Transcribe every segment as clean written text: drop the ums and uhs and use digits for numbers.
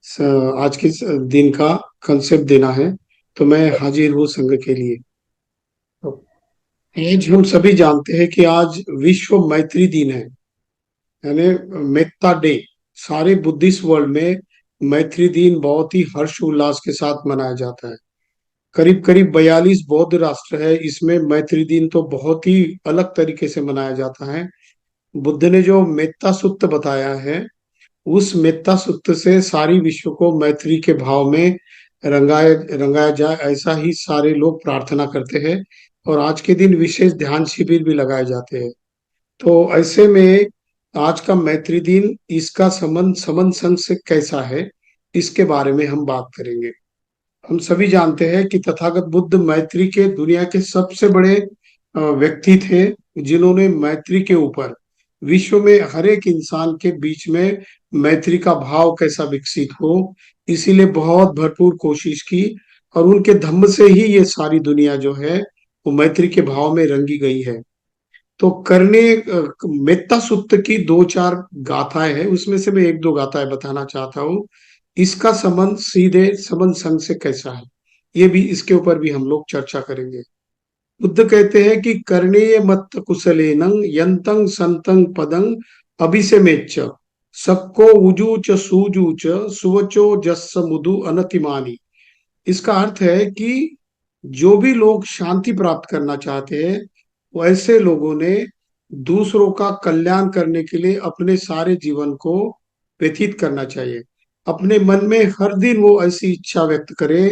स- आज के दिन का कंसेप्ट देना है। तो मैं हाजिर हूँ संघ के लिए। तो आज हम सभी जानते हैं कि आज विश्व मैत्री दिन है, यानी मेत्ता डे। सारे बुद्धिस्ट वर्ल्ड में मैत्री दिन बहुत ही हर्ष उल्लास के साथ मनाया जाता है। करीब करीब 42 बौद्ध राष्ट्र है, इसमें मैत्री दिन तो बहुत ही अलग तरीके से मनाया जाता है। बुद्ध ने जो मेत्ता सूत्र बताया है, उस मेत्ता सूत्र से सारी विश्व को मैत्री के भाव में रंगाया रंगाया जाए, ऐसा ही सारे लोग प्रार्थना करते हैं। और आज के दिन विशेष ध्यान शिविर भी लगाए जाते हैं। तो ऐसे में आज का मैत्री दिन, इसका संबंध संबंध संघ से कैसा है, इसके बारे में हम बात करेंगे। हम सभी जानते हैं कि तथागत बुद्ध मैत्री के दुनिया के सबसे बड़े व्यक्ति थे, जिन्होंने मैत्री के ऊपर विश्व में हर एक इंसान के बीच में मैत्री का भाव कैसा विकसित हो, इसीलिए बहुत भरपूर कोशिश की। और उनके धम्म से ही ये सारी दुनिया जो है वो मैत्री के भाव में रंगी गई है। तो करने मेत्ता सूत्र की दो चार गाथाएं हैं, उसमें से मैं एक दो गाथाएं बताना चाहता हूँ। इसका संबंध सीधे संबंध संघ से कैसा है, ये भी, इसके ऊपर भी हम लोग चर्चा करेंगे। बुद्ध कहते हैं कि कर्णेय मत्त कुशलेनं यंतं संतं पदं अभिसेमेच्च सक्को उजूच सूजूच सुवचो जस्स मुदु अनतिमानी। इसका अर्थ है कि जो भी लोग शांति प्राप्त करना चाहते हैं, वैसे लोगों ने दूसरों का कल्याण करने के लिए अपने सारे जीवन को व्यतीत करना चाहिए। अपने मन में हर दिन वो ऐसी इच्छा व्यक्त करे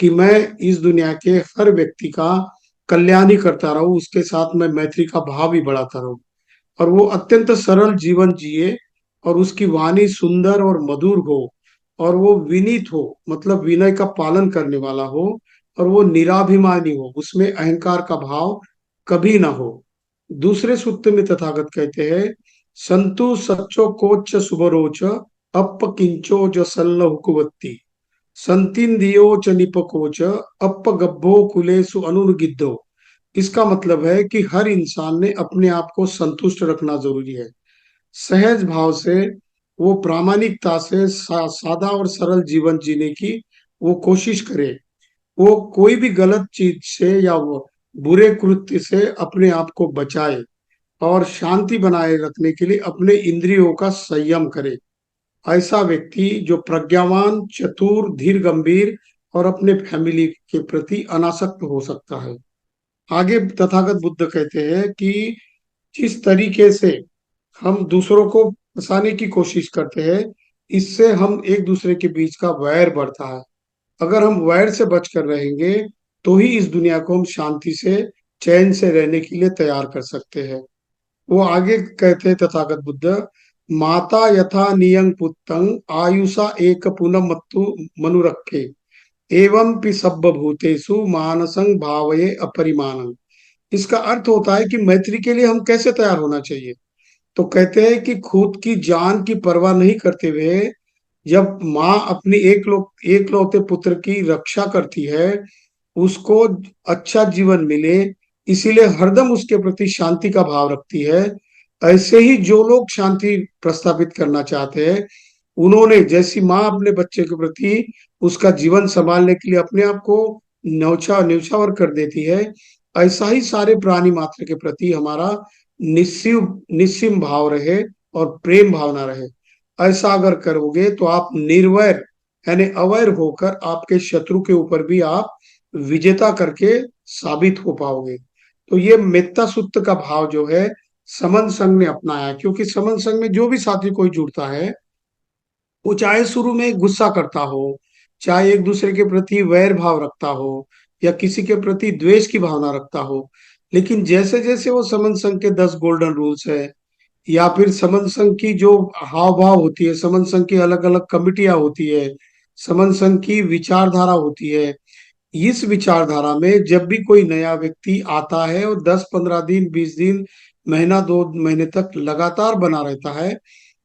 कि मैं इस दुनिया के हर व्यक्ति का कल्याण ही करता रहूं, उसके साथ मैं मैत्री का भाव ही बढ़ाता रहूं। और वो अत्यंत सरल जीवन जिए, और उसकी वाणी सुंदर और मधुर हो, और वो विनीत हो, मतलब विनय का पालन करने वाला हो, और वो निराभिमानी हो, उसमें अहंकार का भाव कभी ना हो। दूसरे सूत्र में तथागत कहते हैं, संतु सच्चो कोच सुबरोच अप किंचो जो सल्ल हुकुवत्ती संतिन दियो च निपकोच अप गब्भो कुलेसु अनुर्गिद्धो। इसका मतलब है कि हर इंसान ने अपने आप को संतुष्ट रखना जरूरी है। सहज भाव से, वो प्रामाणिकता से सादा और सरल जीवन जीने की वो कोशिश करे। वो कोई भी गलत चीज से या वो बुरे कृत्य से अपने आप को बचाए, और शांति बनाए रखने के लिए अपने इंद्रियों का संयम करे। ऐसा व्यक्ति जो प्रज्ञावान, चतुर, धीर गंभीर और अपने फैमिली के प्रति अनासक्त हो सकता है। आगे तथागत बुद्ध कहते हैं कि जिस तरीके से हम दूसरों को फंसाने की कोशिश करते हैं, इससे हम एक दूसरे के बीच का वैर बढ़ता है। अगर हम वैर से बचकर रहेंगे, तो ही इस दुनिया को हम शांति से, चैन से रहने के लिए तैयार कर सकते हैं। वो आगे कहते हैं तथागत बुद्ध, माता यथा नियंग पुत्तं आयुषा एक पुनः मत्तु मनुरखे एवं पि सब्ब भूतेषु मानसं भावये अपरिमाणं। इसका अर्थ होता है कि मैत्री के लिए हम कैसे तैयार होना चाहिए। तो कहते हैं कि खुद की जान की परवाह नहीं करते हुए, जब माँ अपनी एकलौते पुत्र की रक्षा करती है, उसको अच्छा जीवन मिले, इसीलिए हरदम उसके प्रति शांति का भाव रखती है। ऐसे ही जो लोग शांति प्रस्तावित करना चाहते हैं, उन्होंने, जैसी माँ अपने बच्चे के प्रति उसका जीवन संभालने के लिए अपने आप को न्यौछावर कर देती है, ऐसा ही सारे प्राणी मात्र के प्रति हमारा निस्सीम भाव रहे और प्रेम भावना रहे। ऐसा अगर करोगे तो आप निर्वैर, यानी अवैर होकर आपके शत्रु के ऊपर भी आप विजेता करके साबित हो पाओगे। तो ये मेत्ता सूत्र का भाव जो है समन संघ ने अपनाया, क्योंकि समन संघ में जो भी साथी कोई जुड़ता है, वो चाहे शुरू में गुस्सा करता हो, चाहे एक दूसरे के प्रति वैर भाव रखता हो, या किसी के प्रति द्वेष की भावना रखता हो, लेकिन जैसे जैसे वो समन संघ के 10 गोल्डन रूल्स है, या फिर समन संघ की जो हाव भाव होती है, समन संघ की अलग अलग कमिटियां होती है, समन संघ की विचारधारा होती है, इस विचारधारा में जब भी कोई नया व्यक्ति आता है और 10-15 दिन, 20 दिन, महीना 2 महीने तक लगातार बना रहता है,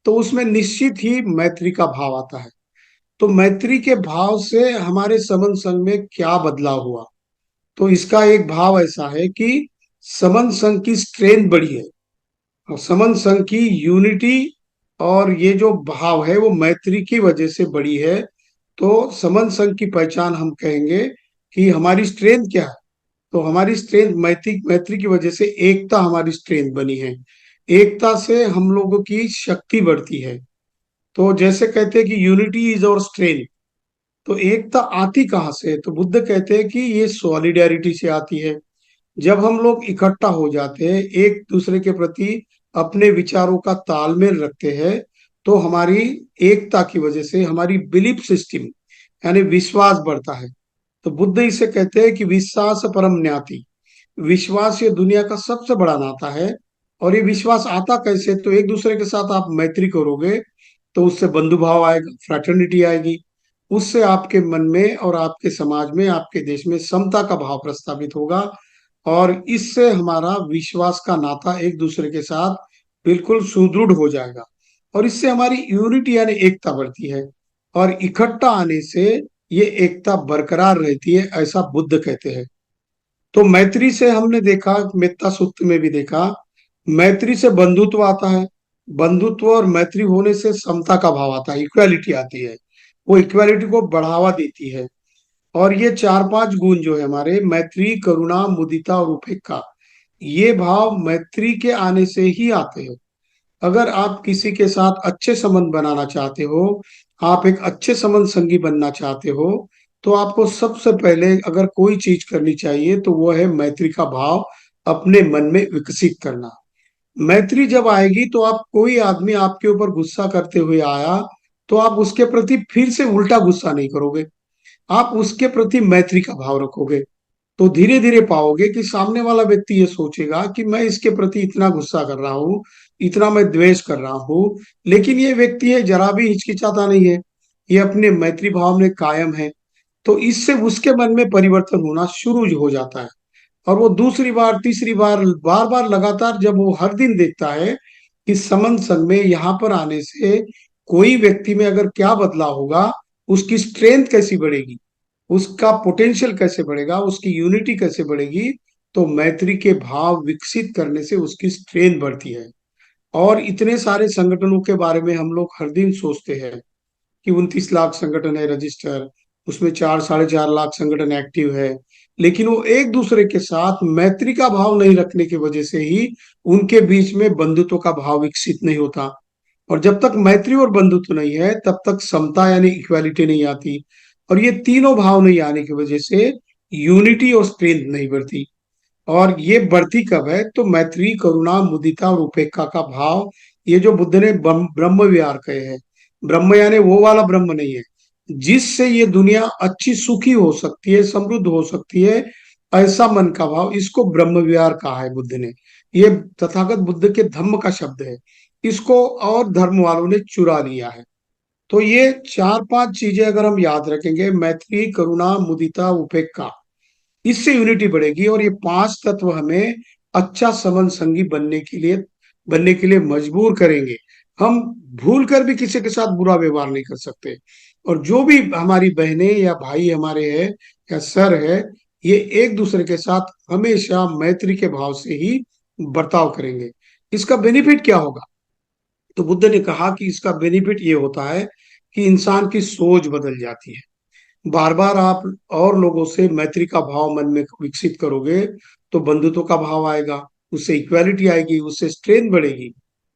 तो उसमें निश्चित ही मैत्री का भाव आता है। तो मैत्री के भाव से हमारे समन संघ में क्या बदलाव हुआ? तो इसका एक भाव ऐसा है कि समन संघ की स्ट्रेंथ बढ़ी है, और समन संघ की यूनिटी और ये जो भाव है वो मैत्री की वजह से बड़ी है। तो समन संघ की पहचान हम कहेंगे कि हमारी स्ट्रेंथ क्या है। तो हमारी स्ट्रेंथ मैत्री मैत्री की वजह से एकता हमारी स्ट्रेंथ बनी है। एकता से हम लोगों की शक्ति बढ़ती है। तो जैसे कहते हैं कि यूनिटी इज आवर स्ट्रेंथ। तो एकता आती कहाँ से है? तो बुद्ध कहते हैं कि ये सॉलिडेरिटी से आती है। जब हम लोग इकट्ठा हो जाते हैं, एक दूसरे के प्रति अपने विचारों का तालमेल रखते हैं, तो हमारी एकता की वजह से हमारी बिलीफ सिस्टम यानी विश्वास बढ़ता है। तो बुद्ध इसे कहते हैं कि विश्वास परम न्याति। विश्वास ये दुनिया का सबसे बड़ा नाता है। और ये विश्वास आता कैसे? तो एक दूसरे के साथ आप मैत्री करोगे तो उससे बंधु भाव आएगा, फ्रैटर्निटी आएगी। उससे आपके मन में और आपके समाज में, आपके देश में समता का भाव प्रस्तावित होगा। और इससे हमारा विश्वास का नाता एक दूसरे के साथ बिल्कुल सुदृढ़ हो जाएगा। और इससे हमारी यूनिटी यानी एकता बढ़ती है। और इकट्ठा आने से ये एकता बरकरार रहती है, ऐसा बुद्ध कहते हैं। तो मैत्री से हमने देखा, मेत्ता सूत्र में भी देखा, मैत्री से बंधुत्व आता है। बंधुत्व और मैत्री होने से समता का भाव आता है, इक्वालिटी आती है। वो इक्वालिटी को बढ़ावा देती है। और ये चार पांच गुण जो है हमारे, मैत्री, करुणा, मुदिता और उपेक्षा, ये भाव मैत्री के आने से ही आते हैं। अगर आप किसी के साथ अच्छे संबंध बनाना चाहते हो, आप एक अच्छे संबंध संगी बनना चाहते हो, तो आपको सबसे पहले अगर कोई चीज करनी चाहिए तो वो है मैत्री का भाव अपने मन में विकसित करना। मैत्री जब आएगी तो आप, कोई आदमी आपके ऊपर गुस्सा करते हुए आया तो आप उसके प्रति फिर से उल्टा गुस्सा नहीं करोगे, आप उसके प्रति मैत्री का भाव रखोगे। तो धीरे धीरे पाओगे कि सामने वाला व्यक्ति ये सोचेगा कि मैं इसके प्रति इतना गुस्सा कर रहा हूँ, इतना मैं द्वेष कर रहा हूँ, लेकिन ये व्यक्ति है जरा भी हिचकिचाता नहीं है, ये अपने मैत्री भाव में कायम है। तो इससे उसके मन में परिवर्तन होना शुरू हो जाता है। और वो दूसरी बार, तीसरी बार, बार बार लगातार जब वो हर दिन देखता है कि समन संग में यहाँ पर आने से कोई व्यक्ति में अगर क्या बदलाव होगा, उसकी स्ट्रेंथ कैसी बढ़ेगी, उसका पोटेंशियल कैसे बढ़ेगा, उसकी यूनिटी कैसे बढ़ेगी, तो मैत्री के भाव विकसित करने से उसकी स्ट्रेंथ बढ़ती है। और इतने सारे संगठनों के बारे में हम लोग हर दिन सोचते हैं कि 29 लाख संगठन है रजिस्टर, उसमें 4 साढ़े 4 लाख संगठन एक्टिव है, लेकिन वो एक दूसरे के साथ मैत्री का भाव नहीं रखने की वजह से ही उनके बीच में बंधुत्व का भाव विकसित नहीं होता। और जब तक मैत्री और बंधुत्व नहीं है तब तक समता यानी इक्वालिटी नहीं आती। और ये तीनों भाव नहीं आने की वजह से यूनिटी और स्ट्रेंथ नहीं बढ़ती। और ये बढ़ती कब है? तो मैत्री, करुणा, मुदिता और उपेक्षा का भाव, ये जो बुद्ध ने ब्रह्म विहार कहे हैं। ब्रह्म यानी वो वाला ब्रह्म नहीं है जिससे ये दुनिया अच्छी सुखी हो सकती है, समृद्ध हो सकती है, ऐसा मन का भाव, इसको ब्रह्म विहार कहा है बुद्ध ने। ये तथागत बुद्ध के धम्म का शब्द है। इसको और धर्म वालों ने चुरा लिया है। तो ये चार पांच चीजें अगर हम याद रखेंगे, मैत्री, करुणा, मुदिता, उपेक्षा, इससे यूनिटी बढ़ेगी। और ये पांच तत्व हमें अच्छा समन संगी बनने के लिए मजबूर करेंगे। हम भूल कर भी किसी के साथ बुरा व्यवहार नहीं कर सकते। और जो भी हमारी बहनें या भाई हमारे हैं या सर है, ये एक दूसरे के साथ हमेशा मैत्री के भाव से ही बर्ताव करेंगे। इसका बेनिफिट क्या होगा? तो बुद्ध ने कहा कि इसका बेनिफिट ये होता है कि इंसान की सोच बदल जाती है। बार बार आप और लोगों से मैत्री का भाव मन में विकसित करोगे तो बंधुत्व का भाव आएगा, उससे इक्वालिटी आएगी, उससे स्ट्रेंथ बढ़ेगी,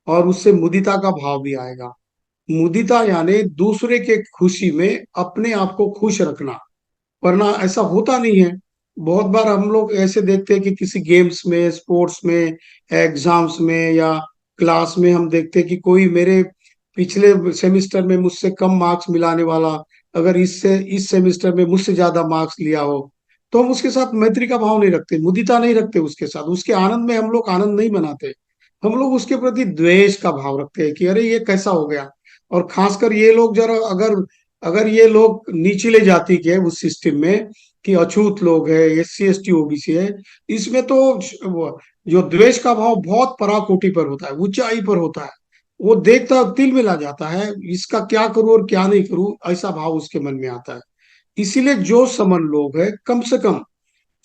और उससे मुदिता का भाव भी आएगा। मुदिता यानी दूसरे के खुशी में अपने आप को खुश रखना। वरना ऐसा होता नहीं है। बहुत बार हम लोग ऐसे देखते हैं कि किसी गेम्स में, स्पोर्ट्स में, एग्जाम्स में या क्लास में हम देखते हैं कि कोई मेरे पिछले सेमेस्टर में मुझसे कम मार्क्स मिलाने वाला अगर इससे इस सेमेस्टर में मुझसे ज्यादा मार्क्स लिया हो, तो हम उसके साथ मैत्री का भाव नहीं रखते, मुदिता नहीं रखते उसके साथ, उसके आनंद में हम लोग आनंद नहीं मनाते। हम लोग उसके प्रति द्वेष का भाव रखते हैं कि अरे ये कैसा हो गया। और खासकर ये लोग जरा, अगर अगर ये लोग निचले जाति के उस सिस्टम में कि अछूत लोग है, SC ST OBC है, इसमें तो जो द्वेष का भाव बहुत पराकोटि पर होता है, ऊंचाई पर होता है। वो देखता तिल मिला जाता है, इसका क्या करूं और क्या नहीं करूं, ऐसा भाव उसके मन में आता है। इसीलिए जो समन लोग है, कम से कम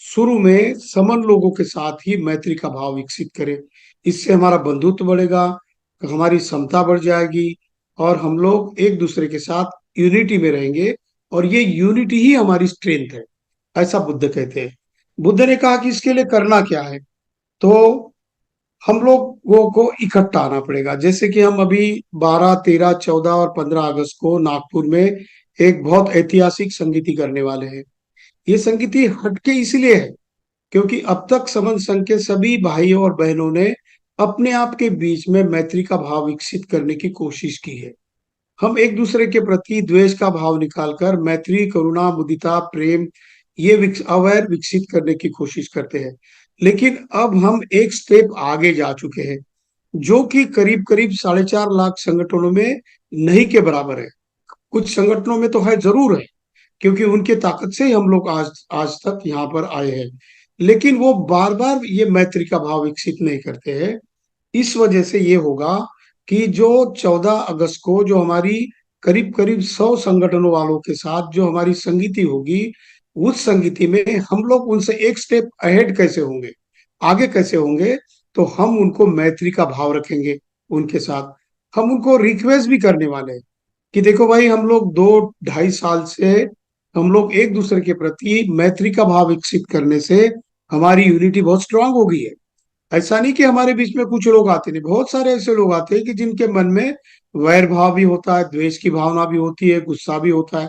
शुरू में समन लोगों के साथ ही मैत्री का भाव विकसित करें। इससे हमारा बंधुत्व बढ़ेगा, हमारी क्षमता बढ़ जाएगी और हम लोग एक दूसरे के साथ यूनिटी में रहेंगे, और ये यूनिटी ही हमारी स्ट्रेंथ है, ऐसा बुद्ध कहते हैं। बुद्ध ने कहा कि इसके लिए करना क्या है, तो हम लोगों को इकट्ठा आना पड़ेगा। जैसे कि हम अभी 12, 13, 14 और 15 अगस्त को नागपुर में एक बहुत ऐतिहासिक संगीति करने वाले हैं। ये संगीति हटके इसलिए है क्योंकि अब तक समन संघ के सभी भाइयों और बहनों ने अपने आप के बीच में मैत्री का भाव विकसित करने की कोशिश की है। हम एक दूसरे के प्रति द्वेष का भाव निकालकर मैत्री, करुणा, मुदिता, प्रेम, ये अवैर विकसित करने की कोशिश करते हैं। लेकिन अब हम एक स्टेप आगे जा चुके हैं, जो कि करीब करीब 4.5 लाख संगठनों में नहीं के बराबर है। कुछ संगठनों में तो है, जरूर है, क्योंकि उनके ताकत से ही हम लोग आज आज तक यहाँ पर आए हैं। लेकिन वो बार बार ये मैत्री का भाव विकसित नहीं करते हैं। इस वजह से ये होगा कि जो 14 अगस्त को जो हमारी करीब करीब 100 संगठनों वालों के साथ जो हमारी संगीति होगी, उस संगीति में हम लोग उनसे एक स्टेप अहेड कैसे होंगे, आगे कैसे होंगे, तो हम उनको मैत्री का भाव रखेंगे उनके साथ। हम उनको रिक्वेस्ट भी करने वाले हैं कि देखो भाई, हम लोग 2-2.5 साल से हम लोग एक दूसरे के प्रति मैत्री का भाव विकसित करने से हमारी यूनिटी बहुत स्ट्रांग हो गई है। ऐसा नहीं कि हमारे बीच में कुछ लोग आते नहीं, बहुत सारे ऐसे लोग आते हैं कि जिनके मन में वैर भाव भी होता है, द्वेष की भावना भी होती है, गुस्सा भी होता है।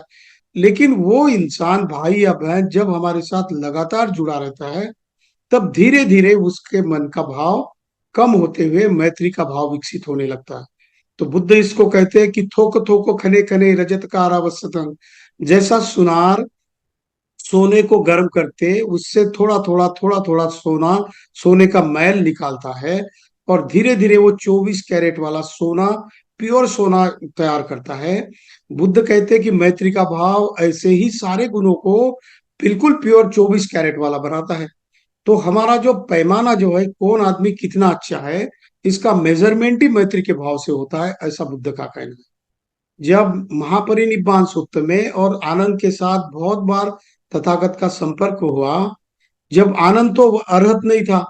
लेकिन वो इंसान, भाई या बहन, जब हमारे साथ लगातार जुड़ा रहता है, तब धीरे धीरे उसके मन का भाव कम होते हुए मैत्री का भाव विकसित होने लगता है। तो बुद्ध इसको कहते हैं कि थोक थोको खने खने रजत कारवसतंग। जैसा सुनार सोने को गर्म करते उससे थोड़ा थोड़ा सोना, सोने का मैल निकालता है, और धीरे धीरे वो 24 कैरेट वाला सोना, प्योर सोना तैयार करता है। बुद्ध कहते हैं कि मैत्री का भाव ऐसे ही सारे गुणों को बिल्कुल प्योर 24 कैरेट वाला बनाता है। तो हमारा जो पैमाना जो है, कौन आदमी कितना अच्छा है, इसका मेजरमेंट ही मैत्री के भाव से होता है, ऐसा बुद्ध का कहना है। जब महापरिनिब्बाण सूत्र में और आनंद के साथ बहुत बार तथागत का संपर्क हुआ, जब आनंद तो अर्हत नहीं था,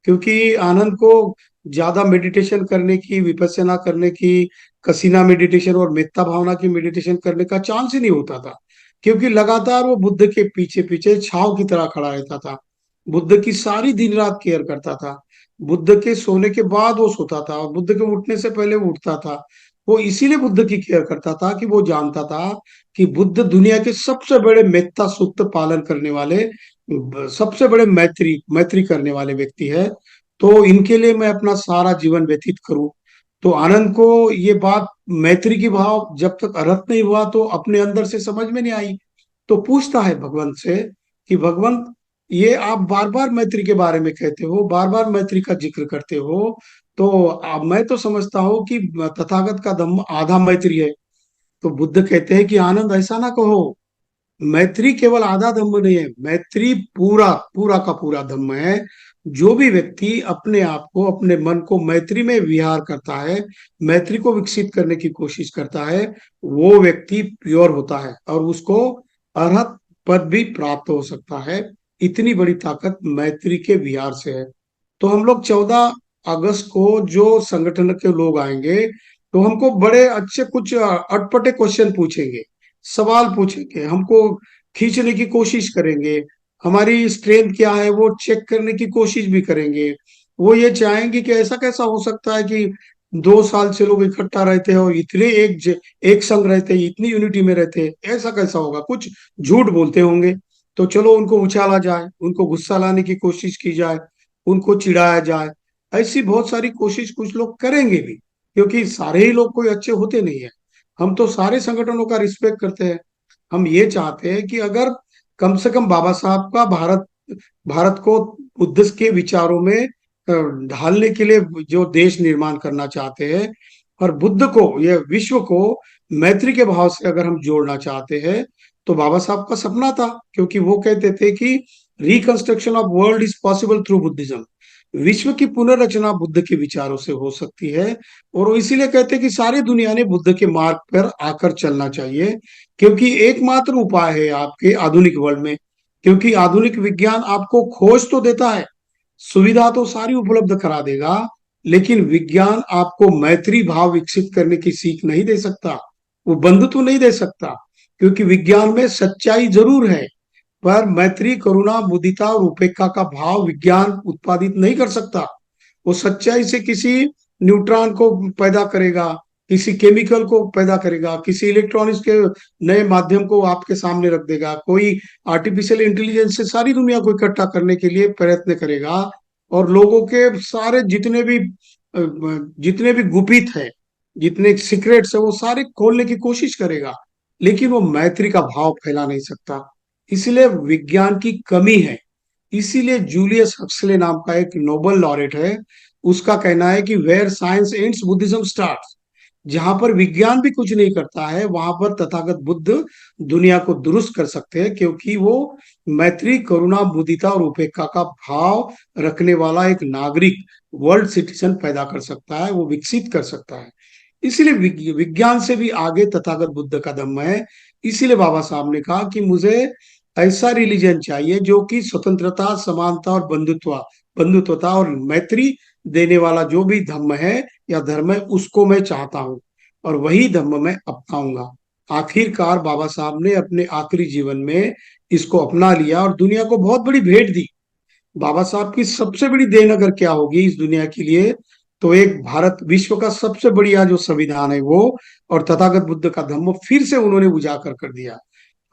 क्योंकि आनंद को ज्यादा मेडिटेशन करने की, विपश्यना करने की, कसीना मेडिटेशन और मेत्ता भावना की मेडिटेशन करने का चांस ही नहीं होता था, क्योंकि लगातार वो बुद्ध के पीछे पीछे छाव की तरह खड़ा रहता था। बुद्ध की सारी दिन रात केयर करता था। बुद्ध के सोने के बाद वो सोता था और बुद्ध के उठने से पहले वो उठता था। वो इसीलिए बुद्ध की केयर करता था कि वो जानता था कि बुद्ध दुनिया के सबसे बड़े मेत्ता सूत्र पालन करने वाले, सबसे बड़े मैत्री मैत्री करने वाले व्यक्ति है। तो इनके लिए मैं अपना सारा जीवन व्यतीत करूं। तो आनंद को ये बात, मैत्री की भाव जब तक अर्हत नहीं हुआ तो अपने अंदर से समझ में नहीं आई। तो पूछता है भगवंत से कि भगवंत, ये आप बार बार मैत्री के बारे में कहते हो, बार बार मैत्री का जिक्र करते हो, तो मैं तो समझता हूँ कि तथागत का धम्म आधा मैत्री है। तो बुद्ध कहते हैं कि आनंद, ऐसा ना कहो। मैत्री केवल आधा धम्म नहीं है, मैत्री पूरा पूरा का पूरा धम्म है। जो भी व्यक्ति अपने आप को, अपने मन को मैत्री में विहार करता है, मैत्री को विकसित करने की कोशिश करता है, वो व्यक्ति प्योर होता है और उसको अरहत पद भी प्राप्त हो सकता है। इतनी बड़ी ताकत मैत्री के विहार से है। तो हम लोग 14 अगस्त को जो संगठन के लोग आएंगे, तो हमको बड़े अच्छे कुछ अटपटे क्वेश्चन पूछेंगे, सवाल पूछेंगे, हमको खींचने की कोशिश करेंगे, हमारी स्ट्रेंथ क्या है वो चेक करने की कोशिश भी करेंगे। वो ये चाहेंगे कि ऐसा कैसा हो सकता है कि 2 साल से लोग इकट्ठा रहते हैं और इतने एक संग रहते हैं, इतनी यूनिटी में रहते हैं, ऐसा कैसा होगा, कुछ झूठ बोलते होंगे। तो चलो उनको उछाला जाए, उनको गुस्सा लाने की कोशिश की जाए, उनको चिढ़ाया जाए। ऐसी बहुत सारी कोशिश कुछ लोग करेंगे भी, क्योंकि सारे ही लोग कोई अच्छे होते नहीं है। हम तो सारे संगठनों का रिस्पेक्ट करते हैं। हम ये चाहते हैं कि अगर कम से कम बाबा साहब का भारत भारत को बुद्ध के विचारों में ढालने के लिए जो देश निर्माण करना चाहते हैं, और बुद्ध को, यह विश्व को मैत्री के भाव से अगर हम जोड़ना चाहते हैं, तो बाबा साहब का सपना था, क्योंकि वो कहते थे कि reconstruction of world is possible through Buddhism. विश्व की पुनर्रचना बुद्ध के विचारों से हो सकती है। और वो इसीलिए कहते हैं कि सारी दुनिया ने बुद्ध के मार्ग पर आकर चलना चाहिए, क्योंकि एकमात्र उपाय है आपके आधुनिक वर्ल्ड में। क्योंकि आधुनिक विज्ञान आपको खोज तो देता है, सुविधा तो सारी उपलब्ध करा देगा, लेकिन विज्ञान आपको मैत्री भाव विकसित करने की सीख नहीं दे सकता, वो बंधुत्व नहीं दे सकता। क्योंकि विज्ञान में सच्चाई जरूर है, पर मैत्री, करुणा, मुदिता और उपेक्षा का भाव विज्ञान उत्पादित नहीं कर सकता। वो सच्चाई से किसी न्यूट्रॉन को पैदा करेगा, किसी केमिकल को पैदा करेगा, किसी इलेक्ट्रॉनिक्स के नए माध्यम को आपके सामने रख देगा, कोई आर्टिफिशियल इंटेलिजेंस से सारी दुनिया को इकट्ठा करने के लिए प्रयत्न करेगा, और लोगों के सारे जितने भी गुपित है, जितने सीक्रेट्स है, वो सारे खोलने की कोशिश करेगा, लेकिन वो मैत्री का भाव फैला नहीं सकता। इसलिए विज्ञान की कमी है। इसीलिए जूलियस हक्सले नाम का एक नोबेल लॉरेट है, उसका कहना है कि where science ends Buddhism starts. जहां पर विज्ञान भी कुछ नहीं करता है, वहां पर तथागत बुद्ध दुनिया को दुरुस्त कर सकते हैं, क्योंकि वो मैत्री, करुणा, मुदिता और उपेक्षा का भाव रखने वाला एक नागरिक, वर्ल्ड सिटीजन पैदा कर सकता है, वो विकसित कर सकता है। इसीलिए विज्ञान से भी आगे तथागत बुद्ध का दम है। इसीलिए बाबा साहब ने कहा कि मुझे ऐसा रिलीजन चाहिए जो कि स्वतंत्रता, समानता और बंधुत्वता और मैत्री देने वाला जो भी धर्म है या धर्म है, उसको मैं चाहता हूँ, और वही धर्म मैं अपनाऊंगा। आखिरकार बाबा साहब ने अपने आखिरी जीवन में इसको अपना लिया और दुनिया को बहुत बड़ी भेंट दी। बाबा साहब की सबसे बड़ी देन अगर क्या होगी इस दुनिया के लिए, तो एक भारत, विश्व का सबसे बढ़िया जो संविधान है वो, और तथागत बुद्ध का धम्म फिर से उन्होंने उजागर कर दिया।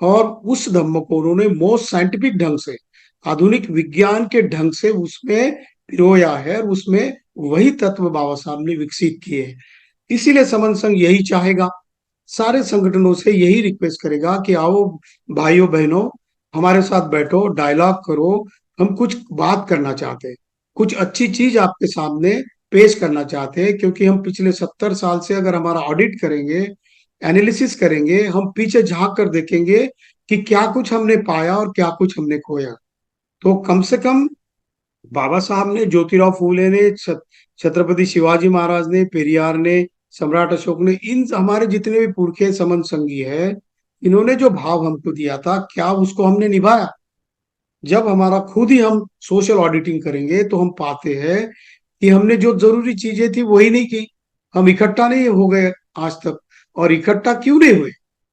और उस धम्म को उन्होंने मोस्ट साइंटिफिक ढंग से, आधुनिक विज्ञान के ढंग से उसमें पिरोया है, और उसमें वही तत्व बाबा साहब ने विकसित किए हैं। इसीलिए समन संघ यही चाहेगा, सारे संगठनों से यही रिक्वेस्ट करेगा कि आओ भाइयों बहनों, हमारे साथ बैठो, डायलॉग करो। हम कुछ बात करना चाहते हैं, कुछ अच्छी चीज आपके सामने पेश करना चाहते हैं, क्योंकि हम पिछले 70 साल से अगर हमारा ऑडिट करेंगे, एनालिसिस करेंगे, हम पीछे झांक कर देखेंगे कि क्या कुछ हमने पाया और क्या कुछ हमने खोया। तो कम से कम बाबा साहब ने, ज्योतिराव फूले ने, छत्रपति शिवाजी महाराज ने, पेरियार ने, सम्राट अशोक ने, इन हमारे जितने भी पुरखे समन संगी है, इन्होंने जो भाव हमको दिया था, क्या उसको हमने निभाया? जब हमारा खुद ही हम सोशल ऑडिटिंग करेंगे तो हम पाते हैं कि हमने जो जरूरी चीजें थी वही नहीं की। हम इकट्ठा नहीं हो गए आज तक। और इकट्ठा क्यों नहीं हुए?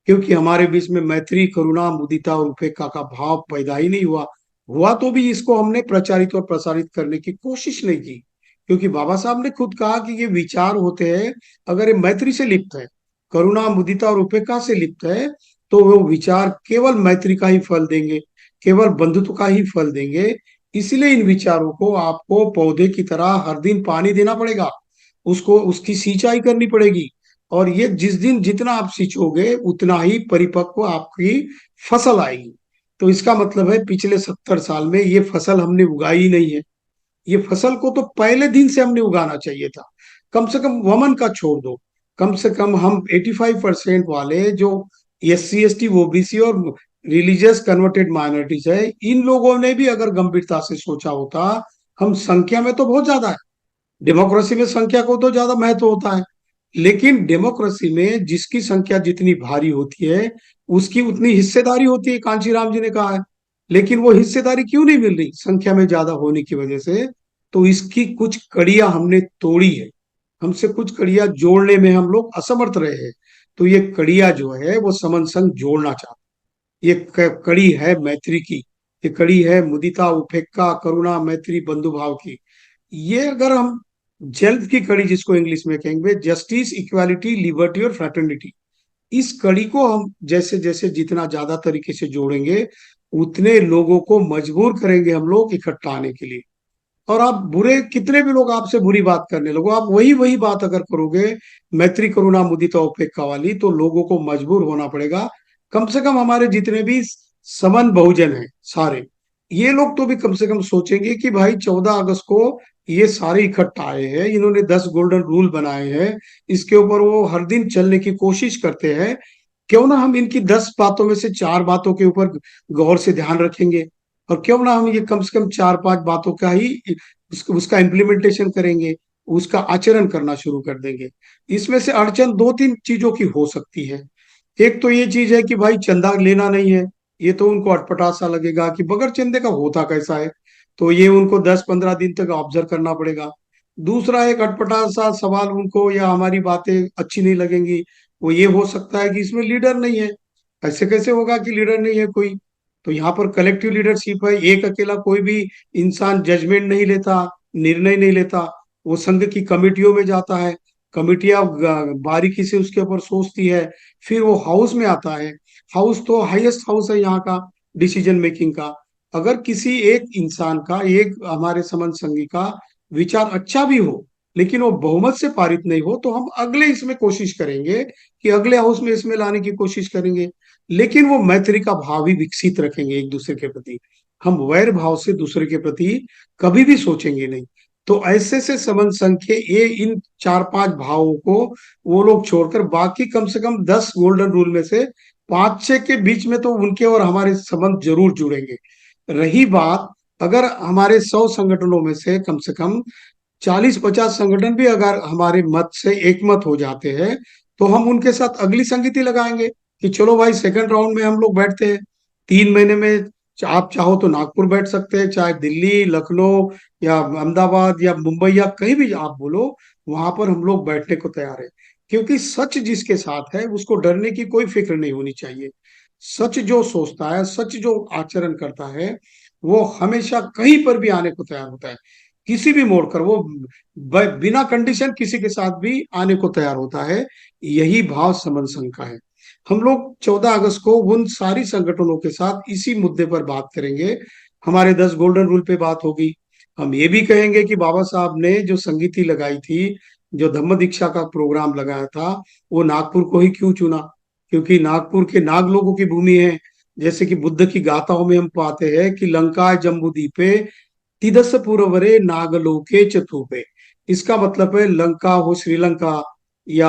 क्योंकि हमारे बीच में मैत्री, करुणा, मुदिता और उपेक्षा का भाव पैदा ही नहीं हुआ। हुआ तो भी इसको हमने प्रचारित और प्रसारित करने की कोशिश नहीं की। क्योंकि बाबा साहब ने खुद कहा कि ये विचार होते हैं, अगर ये मैत्री से लिप्त है, करुणा, मुदिता और उपेक्षा से लिप्त है, तो वो विचार केवल मैत्री का ही फल देंगे, केवल बंधुत्व का ही फल देंगे। इसलिए इन विचारों को आपको पौधे की तरह हर दिन पानी देना पड़ेगा, उसको उसकी सिंचाई करनी पड़ेगी। और ये जिस दिन जितना आप सींचोगे उतना ही परिपक्व आपकी फसल आएगी। तो इसका मतलब है पिछले 70 साल में ये फसल हमने उगाई ही नहीं है। ये फसल को तो पहले दिन से हमने उगाना चाहिए था। कम से कम वमन का छोड़ दो, कम से कम हम 85% वाले जो SC ST OBC और रिलीजियस कन्वर्टेड माइनॉरिटीज है, इन लोगों ने भी अगर गंभीरता से सोचा होता, हम संख्या में तो बहुत ज्यादा है, डेमोक्रेसी में संख्या को तो ज्यादा महत्व होता है, लेकिन डेमोक्रेसी में जिसकी संख्या जितनी भारी होती है उसकी उतनी हिस्सेदारी होती है, कांशीराम जी ने कहा है। लेकिन वो हिस्सेदारी क्यों नहीं मिल रही? संख्या में ज्यादा होने की वजह से। तो इसकी कुछ कड़ियां हमने तोड़ी है, हमसे कुछ कड़ियां जोड़ने में हम लोग असमर्थ रहे हैं। तो ये कड़ियां जो है वो समन संघ जोड़ना चाहते हैं। ये कड़ी है मैत्री की, ये कड़ी है मुदिता, उपेक्षा, करुणा, मैत्री, बंधु भाव की। ये अगर हम जल्द की कड़ी, जिसको इंग्लिश में कहेंगे जस्टिस, इक्वालिटी, लिबर्टी और फ्रेटर्निटी, इस कड़ी को हम जैसे जैसे जितना ज्यादा तरीके से जोड़ेंगे, उतने लोगों को मजबूर करेंगे हम लोग इकट्ठा आने के लिए। और आप बुरे, कितने भी लोग आपसे बुरी बात करने लगो, आप वही वही बात अगर करोगे मैत्री, करुणा, मुदिता, उपेक्षा वाली, तो लोगों को मजबूर होना पड़ेगा। कम से कम हमारे जितने भी समन बहुजन हैं सारे, ये लोग तो भी कम से कम सोचेंगे कि भाई 14 अगस्त को ये सारे इकट्ठा आए हैं, इन्होंने 10 गोल्डन रूल बनाए हैं, इसके ऊपर वो हर दिन चलने की कोशिश करते हैं। क्यों ना हम इनकी 10 बातों में से 4 बातों के ऊपर गौर से ध्यान रखेंगे, और क्यों ना हम ये कम से कम 4-5 बातों का ही उसका इम्प्लीमेंटेशन करेंगे, उसका आचरण करना शुरू कर देंगे। इसमें से अड़चन 2-3 चीजों की हो सकती है। एक तो ये चीज है कि भाई चंदा लेना नहीं है, ये तो उनको अटपटा सा लगेगा कि बगैर चंदे का होता कैसा है, तो ये उनको 10-15 दिन तक ऑब्जर्व करना पड़ेगा। दूसरा एक अटपटा सा सवाल उनको या हमारी बातें अच्छी नहीं लगेंगी, वो ये हो सकता है कि इसमें लीडर नहीं है। ऐसे कैसे होगा कि लीडर नहीं है कोई? तो यहाँ पर कलेक्टिव लीडरशिप है, एक अकेला कोई भी इंसान जजमेंट नहीं लेता, निर्णय नहीं लेता। वो संघ की कमेटियों में जाता है, कमेटियां बारीकी से उसके ऊपर सोचती है, फिर वो हाउस में आता है। हाउस तो हाईएस्ट हाउस है यहाँ का डिसीजन मेकिंग का। अगर किसी एक इंसान का, एक हमारे समन संघी का विचार अच्छा भी हो, लेकिन वो बहुमत से पारित नहीं हो, तो हम अगले इसमें कोशिश करेंगे कि अगले हाउस में इसमें लाने की कोशिश करेंगे। लेकिन वो मैत्री का भाव ही विकसित रखेंगे एक दूसरे के प्रति। हम वैर भाव से दूसरे के प्रति कभी भी सोचेंगे नहीं। तो ऐसे से संबंध संघ के ये इन चार पांच भावों को वो लोग छोड़कर बाकी कम से कम 10 गोल्डन रूल में से पांच छह के बीच में तो उनके और हमारे संबंध जरूर जुड़ेंगे। रही बात, अगर हमारे 100 संगठनों में से कम 40-50 संगठन भी अगर हमारे मत से एक मत हो जाते हैं, तो हम उनके साथ अगली संगति लगाएंगे कि चलो भाई सेकंड राउंड में हम लोग बैठते हैं 3 महीने में। आप चाहो तो नागपुर बैठ सकते हैं, चाहे दिल्ली, लखनऊ या अहमदाबाद या मुंबई या कहीं भी आप बोलो, वहां पर हम लोग बैठने को तैयार है। क्योंकि सच जिसके साथ है उसको डरने की कोई फिक्र नहीं होनी चाहिए। सच जो सोचता है, सच जो आचरण करता है, वो हमेशा कहीं पर भी आने को तैयार होता है। किसी भी मोड़ कर वो बिना कंडीशन किसी के साथ भी आने को तैयार होता है। यही भाव समन संघ का है। हम लोग 14 अगस्त को उन सारी संगठनों के साथ इसी मुद्दे पर बात करेंगे। हमारे 10 गोल्डन रूल पे बात होगी। हम ये भी कहेंगे कि बाबा साहब ने जो संगीति लगाई थी, जो धम्म दीक्षा का प्रोग्राम लगाया था, वो नागपुर को ही क्यों चुना? क्योंकि नागपुर के नाग लोगों की भूमि है। जैसे कि बुद्ध की गाथाओं में हम पाते हैं कि लंका जम्बूद्वीपे तिदस पूर्वरे नागलोके चतुपे। इसका मतलब है लंका हो श्रीलंका, या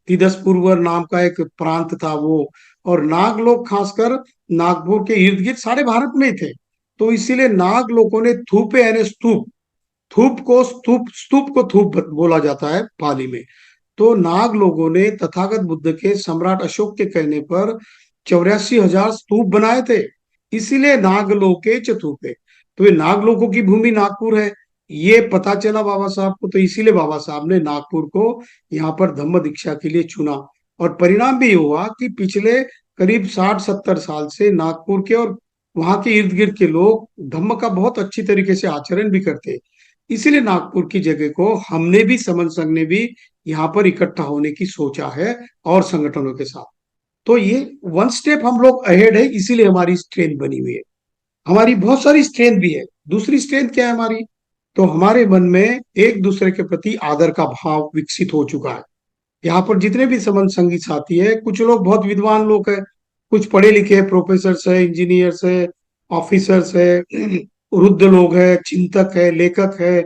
तिदस पूर्वर नाम का एक प्रांत था वो। और नाग लोग खासकर नागपुर के इर्द गिर्द सारे भारत में ही थे। तो इसीलिए नाग लोगों ने थूपे यानी स्तूप, स्तूप को थूप बोला जाता है पाली में। तो नाग लोगों ने तथागत बुद्ध के सम्राट अशोक के कहने पर 84,000 स्तूप बनाए थे। इसीलिए नागलोके चतुपे। तो ये नाग लोगों की भूमि नागपुर है, ये पता चला बाबा साहब को। तो इसीलिए बाबा साहब ने नागपुर को यहाँ पर धम्म दीक्षा के लिए चुना। और परिणाम भी हुआ कि पिछले करीब 60-70 साल से नागपुर के और वहां के इर्द गिर्द के लोग धम्म का बहुत अच्छी तरीके से आचरण भी करते। इसीलिए नागपुर की जगह को हमने भी, समन संघ ने भी यहाँ पर इकट्ठा होने की सोचा है और संगठनों के साथ। तो ये वन स्टेप हम लोग अहेड है, इसीलिए हमारी स्ट्रेंथ बनी हुई है। हमारी बहुत सारी स्ट्रेंथ भी है। दूसरी स्ट्रेंथ क्या है हमारी? तो हमारे मन में एक दूसरे के प्रति आदर का भाव विकसित हो चुका है। यहाँ पर जितने भी समन संगी साथी है, कुछ लोग बहुत विद्वान लोग हैं, कुछ पढ़े लिखे हैं, प्रोफेसर है, इंजीनियर्स है, ऑफिसर्स है, वृद्ध लोग है, चिंतक है, लेखक है,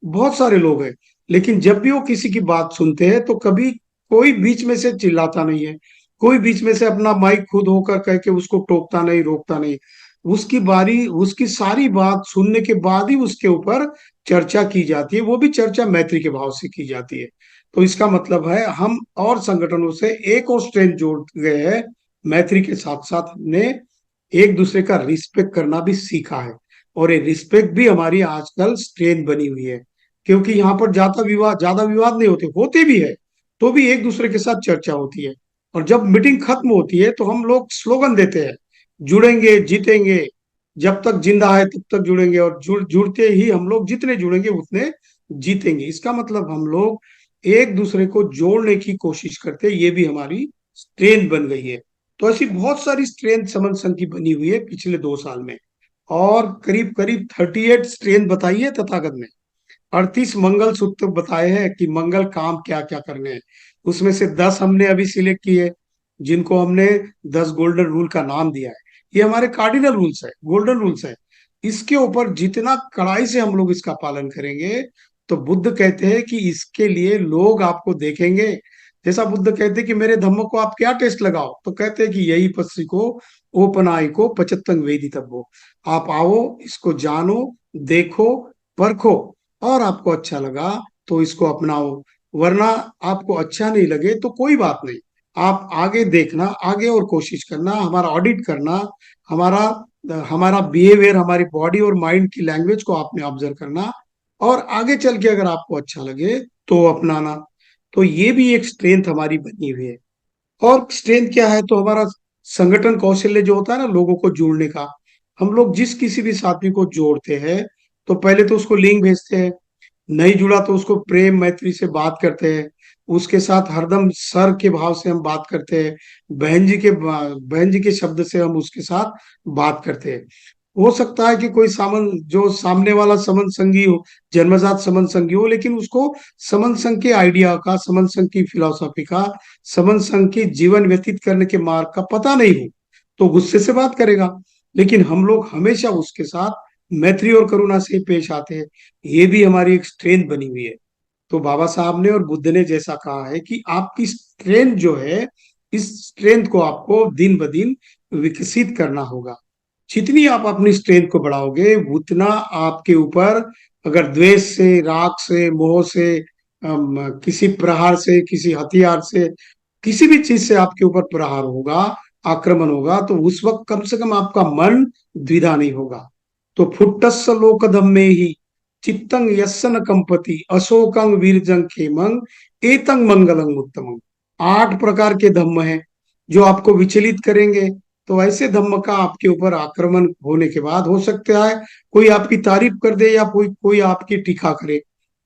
बहुत सारे लोग हैं। लेकिन जब भी वो किसी की बात सुनते हैं तो कभी कोई बीच में से चिल्लाता नहीं है, कोई बीच में से अपना माइक खुद होकर कह के उसको टोकता नहीं, रोकता नहीं। उसकी बारी, उसकी सारी बात सुनने के बाद ही उसके ऊपर चर्चा की जाती है, वो भी चर्चा मैत्री के भाव से की जाती है। तो इसका मतलब है हम और संगठनों से एक और स्ट्रेंथ जोड़ गए हैं। मैत्री के साथ साथ हमने एक दूसरे का रिस्पेक्ट करना भी सीखा है। और ये रिस्पेक्ट भी हमारी आजकल स्ट्रेंथ बनी हुई है। क्योंकि यहाँ पर ज्यादा विवाद नहीं होते, होते भी है तो भी एक दूसरे के साथ चर्चा होती है। और जब मीटिंग खत्म होती है तो हम लोग स्लोगन देते हैं, जुड़ेंगे जीतेंगे, जब तक जिंदा है तब तक जुड़ेंगे, और जुड़ते ही हम लोग जितने जुड़ेंगे उतने जीतेंगे। इसका मतलब हम लोग एक दूसरे को जोड़ने की कोशिश करते हैं, ये भी हमारी स्ट्रेंथ बन गई है। तो ऐसी बहुत सारी स्ट्रेंथ समन संघ की बनी हुई है पिछले 2 साल में। और करीब करीब 38 स्ट्रेंथ बताई है तथागत ने। 38 मंगल सूत्र बताए हैं कि मंगल काम क्या क्या करने हैं। उसमें से 10 हमने अभी सिलेक्ट किए, जिनको हमने 10 गोल्डन रूल का नाम दिया है। ये हमारे कार्डिनल रूल्स है, गोल्डन रूल्स है। इसके ऊपर जितना कड़ाई से हम लोग इसका पालन करेंगे, तो बुद्ध कहते हैं कि इसके लिए लोग आपको देखेंगे। जैसा बुद्ध कहते हैं कि मेरे धम्म को आप क्या टेस्ट लगाओ, तो कहते हैं कि यही पस्सी को ओपनाई को पचतंग वेदी तब्बो। आप आओ, इसको जानो, देखो, परखो, और आपको अच्छा लगा तो इसको अपनाओ। वरना आपको अच्छा नहीं लगे तो कोई बात नहीं, आप आगे देखना, आगे और कोशिश करना, हमारा ऑडिट करना, हमारा हमारा बिहेवियर, हमारी बॉडी और माइंड की लैंग्वेज को आपने ऑब्जर्व करना। और आगे चल के अगर आपको अच्छा लगे तो अपनाना। तो ये भी एक स्ट्रेंथ हमारी बनी हुई है। और स्ट्रेंथ क्या है, तो हमारा संगठन कौशल्य जो होता है ना, लोगों को जोड़ने का। हम लोग जिस किसी भी साथी को जोड़ते हैं तो पहले तो उसको लिंक भेजते हैं, नहीं जुड़ा तो उसको प्रेम मैत्री से बात करते हैं, उसके साथ हरदम सर के भाव से हम बात करते हैं, बहन जी के शब्द से हम उसके साथ बात करते हैं। हो सकता है कि कोई जो सामने वाला समन संगी हो, जन्मजात समन संगी हो, लेकिन उसको समन संघ के आइडिया का, समन संघ की फिलॉसफी का, समन संघ की जीवन व्यतीत करने के मार्ग का पता नहीं हो, तो गुस्से से बात करेगा। लेकिन हम लोग हमेशा उसके साथ मैत्री और करुणा से ही पेश आते हैं। ये भी हमारी एक स्ट्रेंथ बनी हुई है। तो बाबा साहब ने और बुद्ध ने जैसा कहा है कि आपकी स्ट्रेंथ जो है, इस स्ट्रेंथ को आपको दिन ब दिन विकसित करना होगा। जितनी आप अपनी स्ट्रेंथ को बढ़ाओगे उतना आपके ऊपर, अगर द्वेष से, राग से, मोह से, किसी प्रहार से, किसी हथियार से, किसी भी चीज से आपके ऊपर प्रहार होगा, आक्रमण होगा, तो उस वक्त कम से कम आपका मन द्विधा नहीं होगा। तो फुट्टस्स लोकधम्मे ही चित्तंग यस्सन कंपति अशोकंग वीरजंग खेमंग एतंग मंगलंग उत्तमंग। 8 प्रकार के धम्म हैं जो आपको विचलित करेंगे। तो ऐसे धम्म का आपके ऊपर आक्रमण होने के बाद हो सकता है कोई आपकी तारीफ कर दे, या कोई कोई आपकी टीका करे,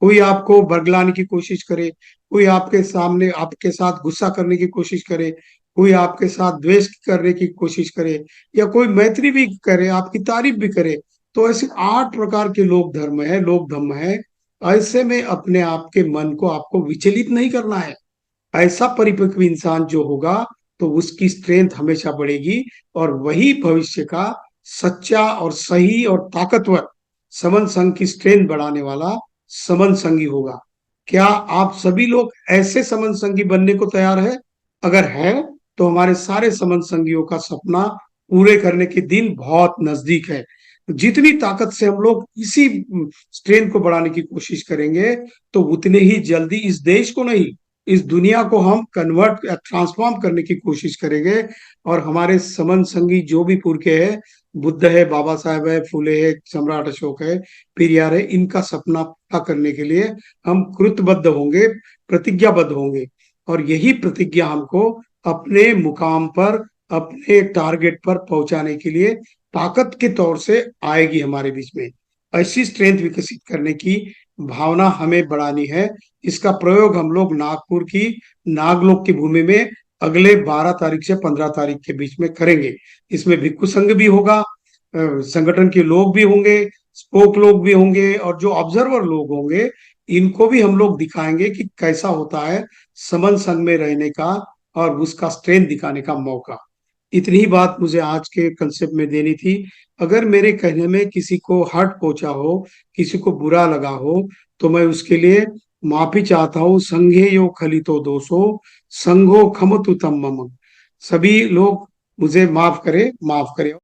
कोई आपको बरगलाने की कोशिश करे, कोई आपके सामने आपके साथ गुस्सा करने की कोशिश करे, कोई आपके साथ द्वेष करने की कोशिश करे, या कोई मैत्री भी करे, आपकी तारीफ भी करे। तो ऐसे 8 प्रकार के लोक धर्म है। ऐसे में अपने आप के मन को आपको विचलित नहीं करना है। ऐसा परिपक्व इंसान जो होगा तो उसकी स्ट्रेंथ हमेशा बढ़ेगी, और वही भविष्य का सच्चा और सही और ताकतवर समन संघ की स्ट्रेंथ बढ़ाने वाला समन संघी होगा। क्या आप सभी लोग ऐसे समन संघी बनने को तैयार है? अगर है तो हमारे सारे समन संघियों का सपना पूरे करने के दिन बहुत नजदीक है। जितनी ताकत से हम लोग इसी स्ट्रेंथ को बढ़ाने की कोशिश करेंगे, तो उतने ही जल्दी इस देश को नहीं, इस दुनिया को हम कन्वर्ट या ट्रांसफॉर्म करने की कोशिश करेंगे। और हमारे समन संगी जो भी पुरखे हैं, बुद्ध है, बाबा साहेब है, फुले है, सम्राट अशोक है, पेरियार है, इनका सपना पूरा करने के लिए हम कृतबद्ध होंगे, प्रतिज्ञाबद्ध होंगे। और यही प्रतिज्ञा हमको अपने मुकाम पर, अपने टारगेट पर पहुंचाने के लिए ताकत के तौर से आएगी हमारे बीच में। ऐसी स्ट्रेंथ विकसित करने की भावना हमें बढ़ानी है। इसका प्रयोग हम लोग नागपुर की नागलोक की भूमि में अगले 12 तारीख से 15 तारीख के बीच में करेंगे। इसमें भिक्खु संघ भी होगा, संगठन के लोग भी होंगे, स्पोक लोग भी होंगे, और जो ऑब्जर्वर लोग होंगे इनको भी हम लोग दिखाएंगे कि कैसा होता है समन संघ में रहने का, और उसका स्ट्रेंथ दिखाने का मौका। इतनी ही बात मुझे आज के कंसेप्ट में देनी थी। अगर मेरे कहने में किसी को हर्ट पहुंचा हो, किसी को बुरा लगा हो, तो मैं उसके लिए माफी चाहता हूँ। संघे यो खलितो दोषो संघो खमतु तम मम। सभी लोग मुझे माफ करें, माफ करें।